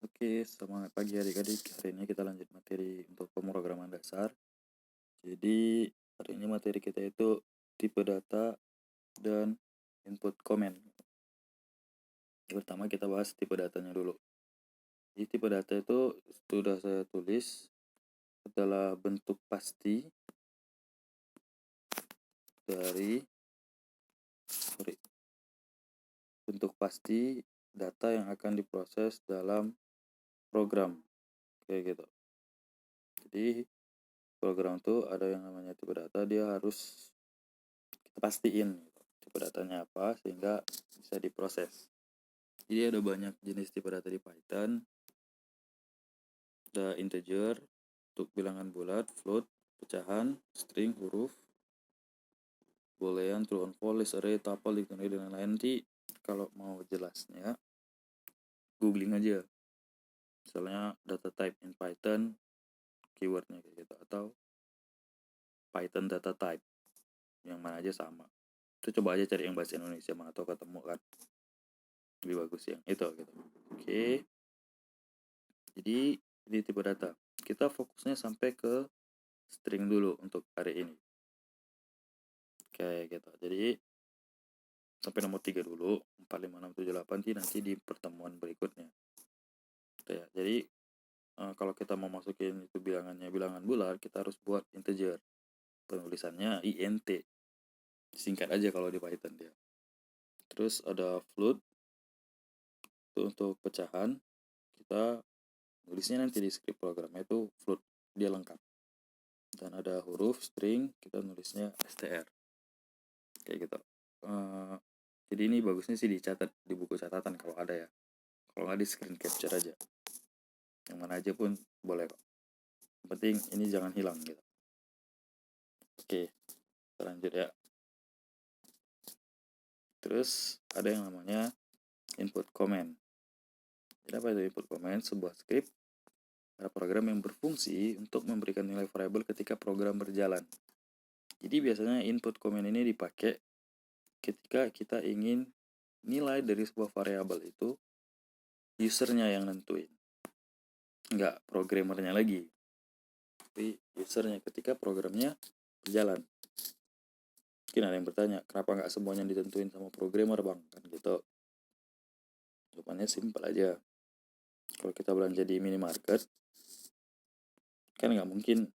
Oke, semangat pagi adik-adik. Hari ini kita lanjut materi untuk pemrograman dasar. Jadi, hari ini materi kita itu tipe data dan input comment. Pertama kita bahas tipe datanya dulu. Jadi, tipe data itu sudah saya tulis adalah bentuk pasti dari bentuk pasti data yang akan diproses dalam program. Kayak gitu. Jadi, program itu ada yang namanya tipe data, dia harus kita pastiin tipe datanya apa sehingga bisa diproses. Jadi ada banyak jenis tipe data di Python. Ada integer untuk bilangan bulat, float, pecahan, string, huruf, boolean, true and false, list array, tuple, dictionary, dan lain-lain. Nanti kalau mau jelasnya googling aja. Misalnya data type in Python, keywordnya kayak gitu, atau Python data type, yang mana aja sama. Itu coba aja cari yang bahasa Indonesia, mana atau ketemu kan. Lebih bagus yang itu gitu. Oke. Jadi ini tipe data. Kita fokusnya sampai ke string dulu untuk hari ini. Kayak gitu. Jadi sampai nomor 3 dulu, 4, 5, 6, 7, 8 nanti di pertemuan berikutnya. Ya, jadi kalau kita mau masukin itu bilangannya bilangan bulat, kita harus buat integer. Penulisannya int. Singkat aja kalau di Python dia. Terus ada float. Itu untuk pecahan. Kita nulisnya nanti di script programnya itu float, dia lengkap. Dan ada huruf string, kita nulisnya str. Kayak gitu. Jadi ini bagusnya sih dicatat di buku catatan kalau ada ya. Kalau nggak di screen capture aja. Yang mana aja pun boleh kok. Yang penting ini jangan hilang gitu. Oke, kita lanjut ya. Terus ada yang namanya input comment. Jadi apa itu input comment? Sebuah script ada program yang berfungsi untuk memberikan nilai variabel ketika program berjalan. Jadi biasanya input comment ini dipakai ketika kita ingin nilai dari sebuah variabel itu usernya yang nentuin, nggak programmernya lagi, tapi usernya ketika programnya berjalan. Mungkin ada yang bertanya, kenapa nggak semuanya ditentuin sama programmer bang? Kan gitu. Jawabannya simpel aja. Kalau kita belanja di minimarket, kan nggak mungkin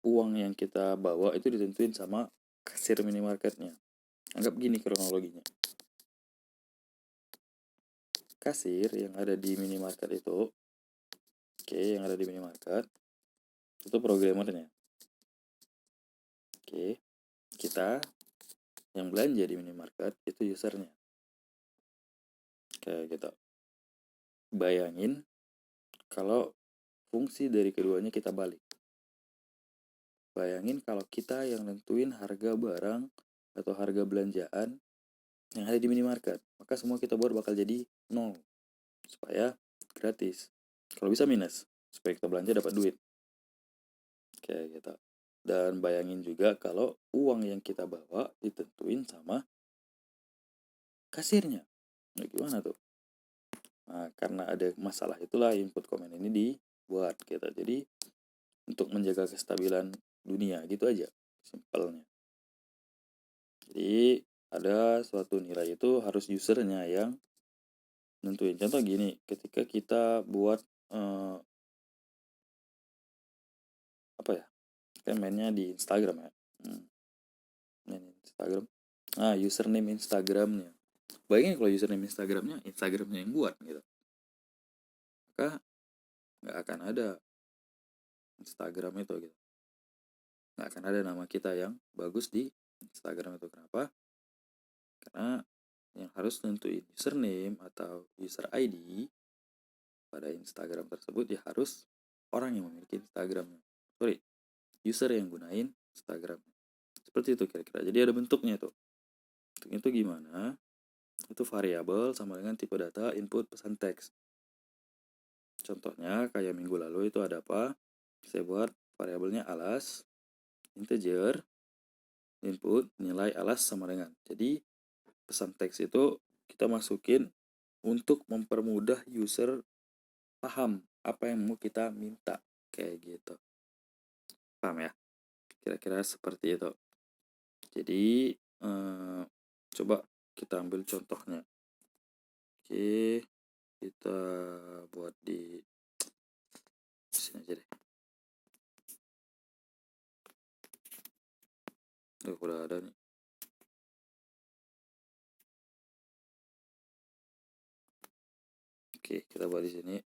uang yang kita bawa itu ditentuin sama kasir minimarketnya. Anggap gini kronologinya. Kasir yang ada di minimarket itu, yang ada di minimarket, itu programmernya. Kita yang belanja di minimarket itu usernya. Kayak gitu. Bayangin kalau fungsi dari keduanya kita balik. Bayangin kalau kita yang nentuin harga barang atau harga belanjaan yang ada di minimarket, maka semua kita buat bakal jadi 0 supaya gratis. Kalau bisa minus supaya kita belanja dapat duit. Kayak gitu. Dan bayangin juga kalau uang yang kita bawa ditentuin sama kasirnya. Nah, gimana tuh? Nah, karena ada masalah itulah input comment ini dibuat gitu. Jadi untuk menjaga kestabilan dunia gitu aja simpelnya. Jadi ada suatu nilai itu harus usernya yang nentuin. Contoh gini, ketika kita buat kan mainnya di Instagram ya, main Instagram. Nah, username Instagramnya. Bayangin kalau username Instagramnya yang buat gitu, maka nggak akan ada Instagram itu gitu. Nggak akan ada nama kita yang bagus di Instagram itu. Kenapa? Karena yang harus nentuin username atau user ID pada Instagram tersebut ya harus orang yang memiliki Instagramnya. User yang gunain Instagram. Seperti itu kira-kira. Jadi ada bentuknya tuh. Bentuknya itu gimana? Itu variabel sama dengan tipe data input pesan teks. Contohnya kayak minggu lalu itu ada apa? Saya buat variabelnya alas, integer, input, nilai alas sama dengan. Jadi pesan teks itu kita masukin untuk mempermudah user paham apa yang mau kita minta, kayak gitu. Paham ya? Kira-kira seperti itu. Jadi coba kita ambil contohnya. Oke, kita buat di sini aja deh. Udah ada nih. Oke, kita buat di sini.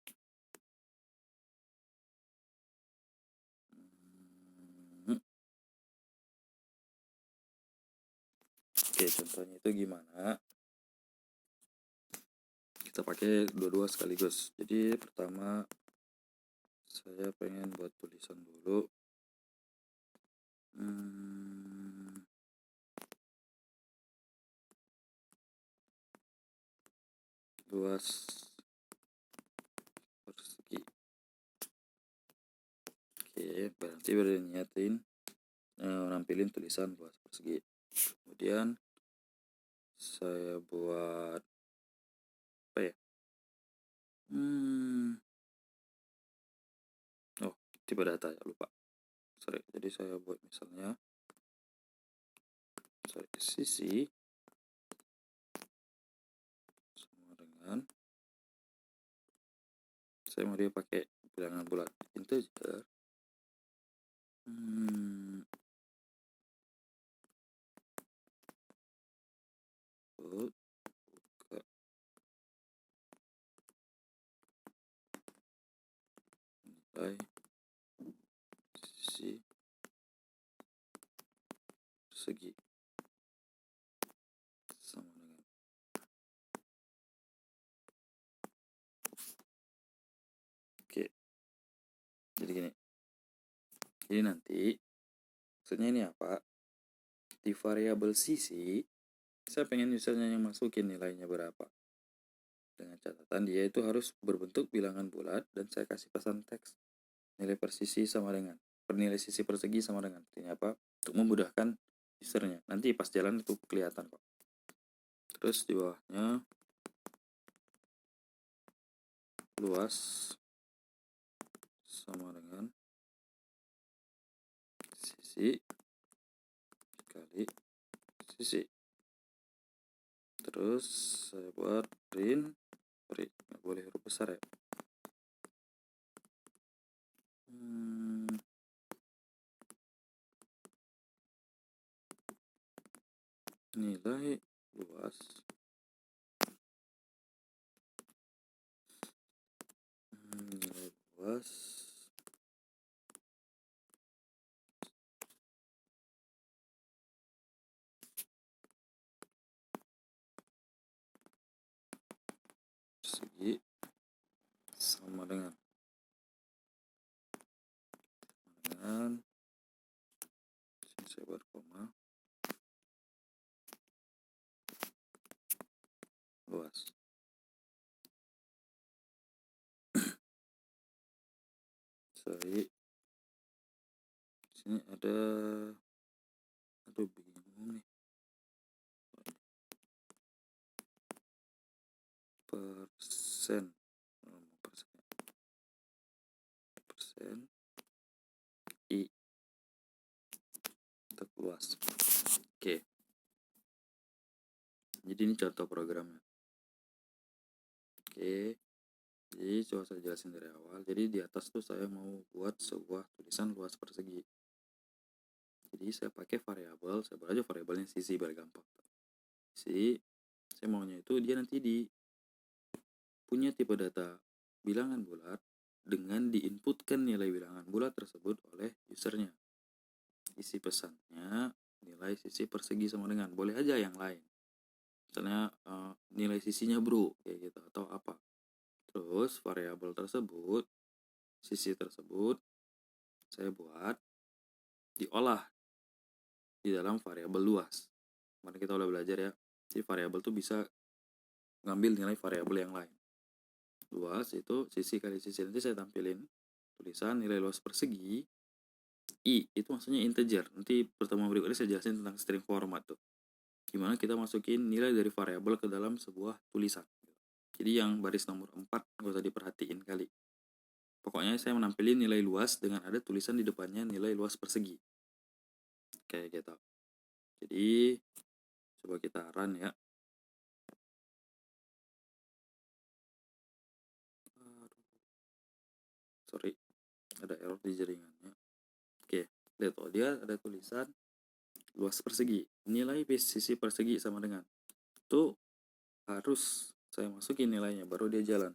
Oke, contohnya itu gimana? Kita pakai dua-dua sekaligus. Jadi pertama saya pengen buat tulisan dulu. Luas persegi. Oke, berarti udah niatin nampilin tulisan luas persegi. Kemudian saya buat apa ya? Oh, tipe data ya, lupa. Sorry, jadi saya buat misalnya sisi sama dengan, saya mau dia pakai bilangan bulat integer. Buka nilai sisi persegi sama dengan, oke, jadi gini. Jadi nanti maksudnya ini apa, di variabel sisi saya pengen usernya yang masukin nilainya berapa, dengan catatan dia itu harus berbentuk bilangan bulat dan saya kasih pesan teks nilai per sisi sama dengan nilai sisi persegi sama dengan, artinya apa, untuk memudahkan usernya. Nanti pas jalan itu kelihatan kok. Terus di bawahnya luas sama dengan sisi kali sisi. Terus saya buat print, nggak boleh huruf besar ya. Nilai luas persegi sama dengan sini saya buat koma luas. Sorry, sini ada, aduh bingung nih, persen i untuk luas. Oke, jadi ini contoh programnya. Oke, jadi coba saya jelasin dari awal. Jadi di atas tuh saya mau buat sebuah tulisan luas persegi. Jadi saya pakai variabel, saya buat aja variabelnya sisi biar gampang. Sisi, saya maunya itu dia nanti punya tipe data bilangan bulat dengan diinputkan nilai bilangan bulat tersebut oleh usernya. Isi pesannya nilai sisi persegi sama dengan, boleh aja yang lain. Misalnya nilai sisinya bro, kayak gitu, atau apa. Terus variabel tersebut, sisi tersebut saya buat diolah di dalam variabel luas. Kemarin kita udah belajar ya, jadi variabel tuh bisa ngambil nilai variabel yang lain. Luas itu sisi kali sisi, nanti saya tampilin tulisan nilai luas persegi i, itu maksudnya integer. Nanti pertemuan berikutnya saya jelasin tentang string format tuh, gimana kita masukin nilai dari variabel ke dalam sebuah tulisan. Jadi yang baris nomor 4 gak usah diperhatiin kali. Pokoknya saya menampilkan nilai luas dengan ada tulisan di depannya nilai luas persegi. Kayak gitu. Jadi coba kita run ya. Sorry, ada error di jaringannya. Oke, lihat tuh dia ada tulisan luas persegi. Nilai sisi persegi sama dengan. Tuh harus saya masukin nilainya baru dia jalan.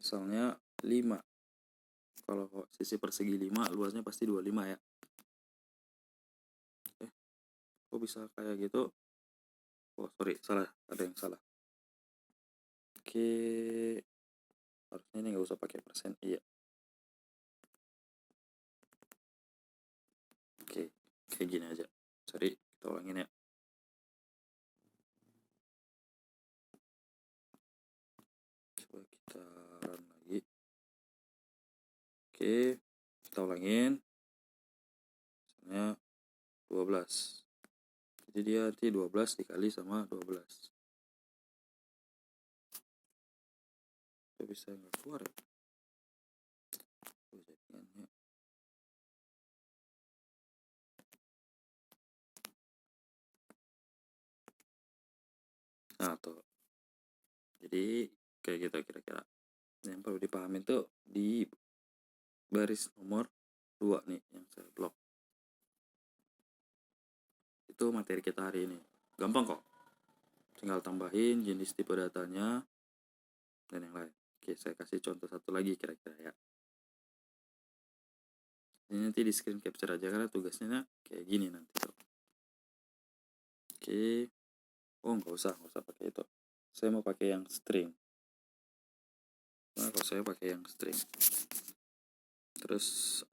Misalnya 5. Kalau sisi persegi 5, luasnya pasti 25 ya. Kok bisa kayak gitu? Oh sorry, salah, ada yang salah. Oke, harusnya ini nggak usah pakai persen. Iya. Oke, kayak gini aja. Sorry, kita ulangin ya. Coba kita run lagi. Oke, kita ulangin. Misalnya 12. Jadi dia nanti 12 dikali sama 12. Kok bisa nggak keluar ya? Jaringannya. Nah tuh. Jadi kayak gitu kira-kira. Yang perlu dipahami tuh di baris nomor 2 nih yang saya blok. Itu materi kita hari ini. Gampang kok. Tinggal tambahin jenis tipe datanya dan yang lain. Oke, saya kasih contoh satu lagi kira-kira ya. Ini nanti di screen capture aja karena tugasnya kayak gini nanti tuh. Oke. Oh, nggak usah pakai itu. Saya mau pakai yang string. Nah, kalau saya pakai yang string. Terus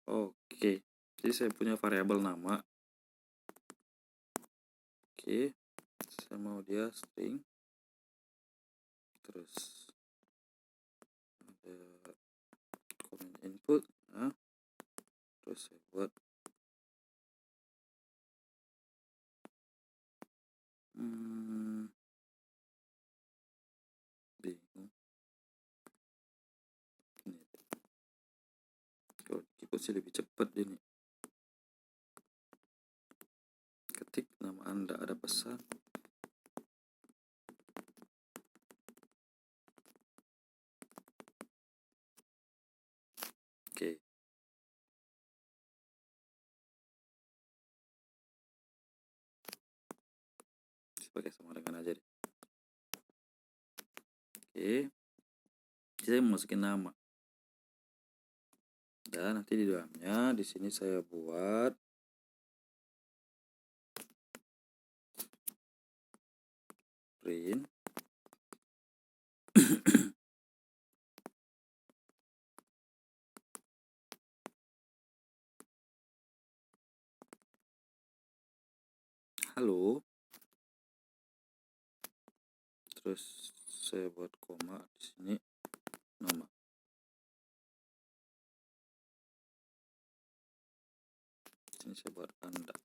oke. Jadi saya punya variabel nama. Oke. Saya mau dia string. Terus ada comment input. Nah, terus saya buat bingung. Ini kalau ikut sih lebih cepat ini. Ketik nama Anda, ada pesan. Oke. Pakai sama dengan aja deh. Oke. Saya masukin nama. Dan nanti di dalamnya di sini saya buat print halo. Terus saya buat koma di sini nama. Di sini saya buat Anda.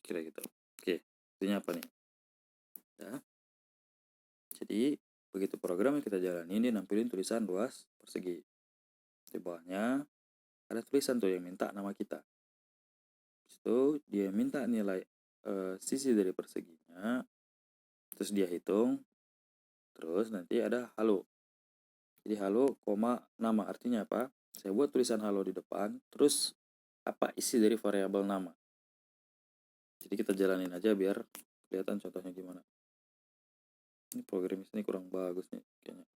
Kira gitu. Oke, artinya apa nih? Ya. Jadi begitu program yang kita jalani ini nampilin tulisan luas persegi. Di bawahnya ada tulisan tuh yang minta nama kita. Itu dia minta nilai sisi dari perseginya. Terus dia hitung. Terus nanti ada halo. Jadi halo, koma, nama. Artinya apa? Saya buat tulisan halo di depan. Terus apa isi dari variabel nama. Jadi kita jalanin aja biar kelihatan contohnya gimana. Ini program ini kurang bagus nih kayaknya.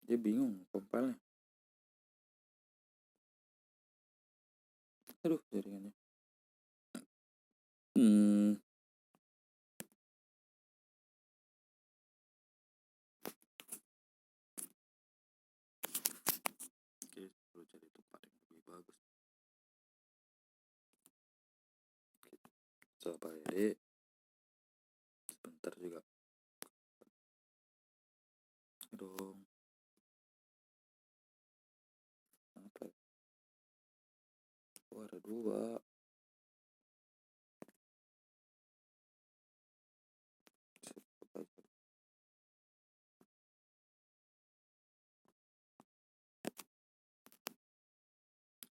Dia bingung compile-nya. Aduh, jaringannya. Oke, perlu cari tempat yang lebih bagus. Coba ya, sebentar juga. Dong. ada 2.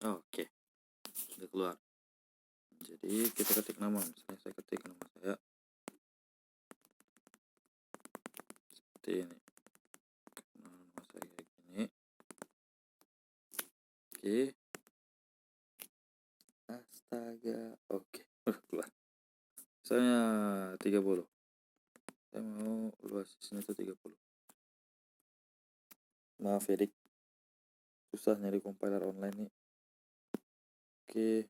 Oke, sudah keluar. Jadi kita ketik nama, misalnya saya ketik nama saya seperti ini. Nama saya kayak gini. Oke. Astaga. Oke, keluar. Misalnya 30. Saya mau luas sini tuh 30. Maaf ya, Dik. Susah nyari compiler online nih. Oke.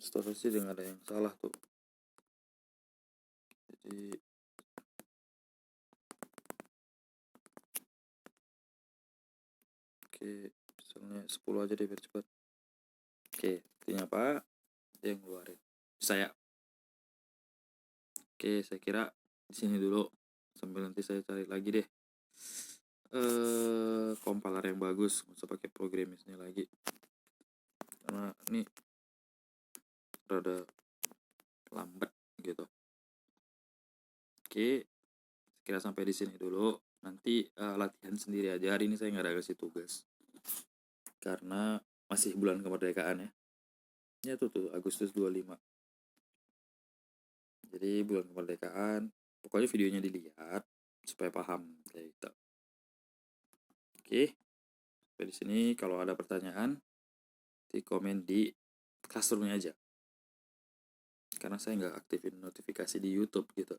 Setahu sih dengan ada yang salah tuh. Jadi oke, misalnya 10 aja deh biar cepat. Oke, artinya apa? Dia yang ngeluarin. Saya. Oke, saya kira di sini dulu sambil nanti saya cari lagi deh. Compiler yang bagus, nggak usah pakai programming lagi. Karena ini rada lambat gitu. Oke, kira sampai di sini dulu. Nanti latihan sendiri aja. Hari ini saya nggak ada kasih tugas karena masih bulan kemerdekaan ya. Ya tuh Agustus 25. Jadi bulan kemerdekaan. Pokoknya videonya dilihat supaya paham kayak gitu. Oke, sampai di sini kalau ada pertanyaan di komen di Classroom-nya aja. Karena saya nggak aktifin notifikasi di YouTube gitu.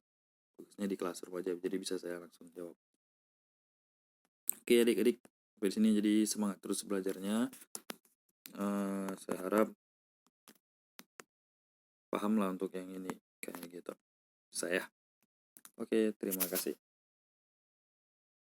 Bagusnya di Classroom aja, jadi bisa saya langsung jawab. Oke adik-adik, sampai sini jadi semangat terus belajarnya. Saya harap paham lah untuk yang ini kayak gitu. Saya. Oke, terima kasih.